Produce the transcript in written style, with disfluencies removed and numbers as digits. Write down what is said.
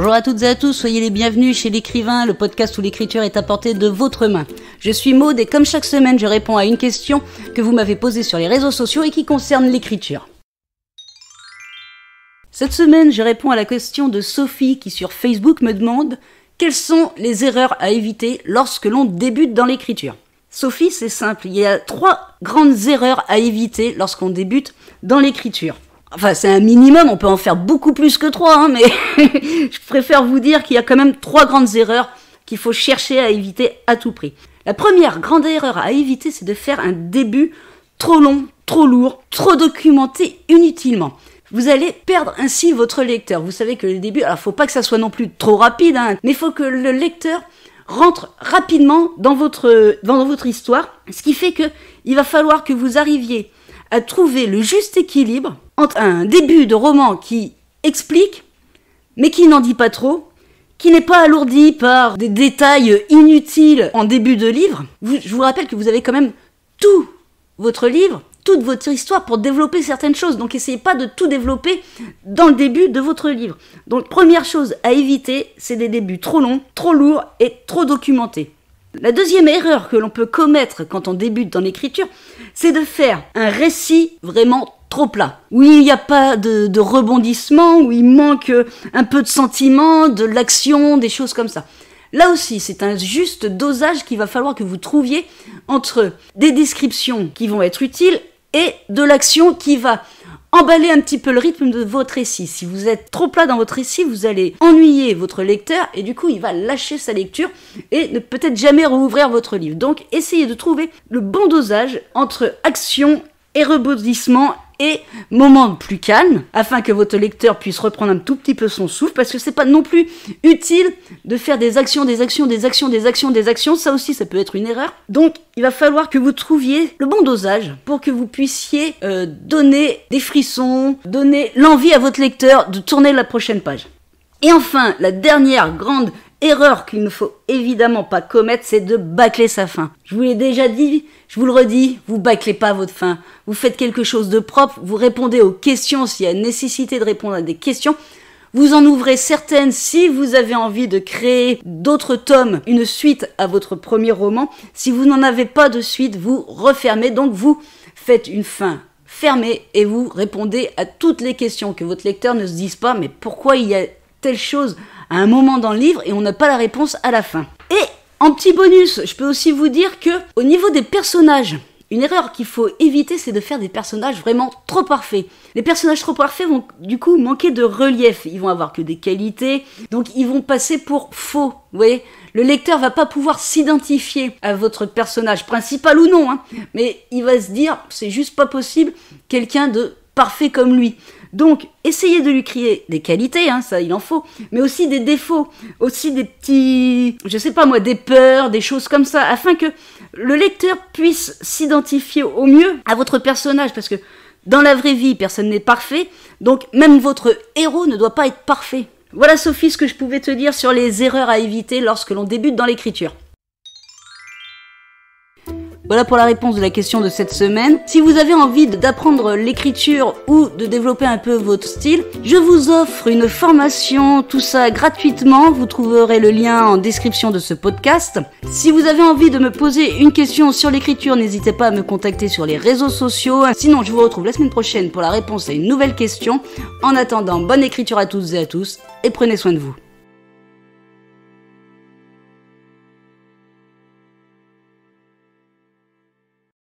Bonjour à toutes et à tous, soyez les bienvenus chez l'écrivain, le podcast où l'écriture est à portée de votre main. Je suis Maude et comme chaque semaine, je réponds à une question que vous m'avez posée sur les réseaux sociaux et qui concerne l'écriture. Cette semaine, je réponds à la question de Sophie qui sur Facebook me demande quelles sont les erreurs à éviter lorsque l'on débute dans l'écriture. Sophie, c'est simple, il y a 3 grandes erreurs à éviter lorsqu'on débute dans l'écriture. Enfin, c'est un minimum, on peut en faire beaucoup plus que 3, mais je préfère vous dire qu'il y a quand même 3 grandes erreurs qu'il faut chercher à éviter à tout prix. La première grande erreur à éviter, c'est de faire un début trop long, trop lourd, trop documenté inutilement. Vous allez perdre ainsi votre lecteur. Vous savez que le début, alors faut pas que ça soit non plus trop rapide, mais il faut que le lecteur rentre rapidement dans votre histoire, ce qui fait que il va falloir que vous arriviez à trouver le juste équilibre entre un début de roman qui explique, mais qui n'en dit pas trop, qui n'est pas alourdi par des détails inutiles en début de livre. Je vous rappelle que vous avez quand même tout votre livre, toute votre histoire pour développer certaines choses. Donc, essayez pas de tout développer dans le début de votre livre. Donc, première chose à éviter, c'est des débuts trop longs, trop lourds et trop documentés. La deuxième erreur que l'on peut commettre quand on débute dans l'écriture, c'est de faire un récit vraiment trop plat, où il n'y a pas de rebondissement, où il manque un peu de sentiment, de l'action, des choses comme ça. Là aussi, c'est un juste dosage qu'il va falloir que vous trouviez entre des descriptions qui vont être utiles et de l'action qui va emballer un petit peu le rythme de votre récit. Si vous êtes trop plat dans votre récit, vous allez ennuyer votre lecteur et du coup, il va lâcher sa lecture et ne peut-être jamais rouvrir votre livre. Donc, essayez de trouver le bon dosage entre action et rebondissement et moments plus calmes, afin que votre lecteur puisse reprendre un tout petit peu son souffle, parce que c'est pas non plus utile de faire des actions, ça aussi ça peut être une erreur. Donc il va falloir que vous trouviez le bon dosage pour que vous puissiez donner des frissons, donner l'envie à votre lecteur de tourner la prochaine page. Et enfin, la dernière grande erreur qu'il ne faut évidemment pas commettre, c'est de bâcler sa fin. Je vous l'ai déjà dit, je vous le redis, vous bâclez pas votre fin. Vous faites quelque chose de propre, vous répondez aux questions s'il y a nécessité de répondre à des questions. Vous en ouvrez certaines si vous avez envie de créer d'autres tomes, une suite à votre premier roman. Si vous n'en avez pas de suite, vous refermez. Donc vous faites une fin fermée et vous répondez à toutes les questions, que votre lecteur ne se dise pas mais pourquoi il y a telle chose à un moment dans le livre et on n'a pas la réponse à la fin. Et en petit bonus, je peux aussi vous dire que au niveau des personnages, une erreur qu'il faut éviter, c'est de faire des personnages vraiment trop parfaits. Les personnages trop parfaits vont du coup manquer de relief. Ils vont avoir que des qualités, donc ils vont passer pour faux. Vous voyez, le lecteur va pas pouvoir s'identifier à votre personnage principal ou non, mais il va se dire, c'est juste pas possible, quelqu'un de parfait comme lui. Donc, essayez de lui créer des qualités, ça il en faut, mais aussi des défauts, aussi des petits, des peurs, des choses comme ça, afin que le lecteur puisse s'identifier au mieux à votre personnage, parce que dans la vraie vie, personne n'est parfait, donc même votre héros ne doit pas être parfait. Voilà Sophie, ce que je pouvais te dire sur les erreurs à éviter lorsque l'on débute dans l'écriture. Voilà pour la réponse de la question de cette semaine. Si vous avez envie d'apprendre l'écriture ou de développer un peu votre style, je vous offre une formation, tout ça gratuitement. Vous trouverez le lien en description de ce podcast. Si vous avez envie de me poser une question sur l'écriture, n'hésitez pas à me contacter sur les réseaux sociaux. Sinon, je vous retrouve la semaine prochaine pour la réponse à une nouvelle question. En attendant, bonne écriture à toutes et à tous et prenez soin de vous.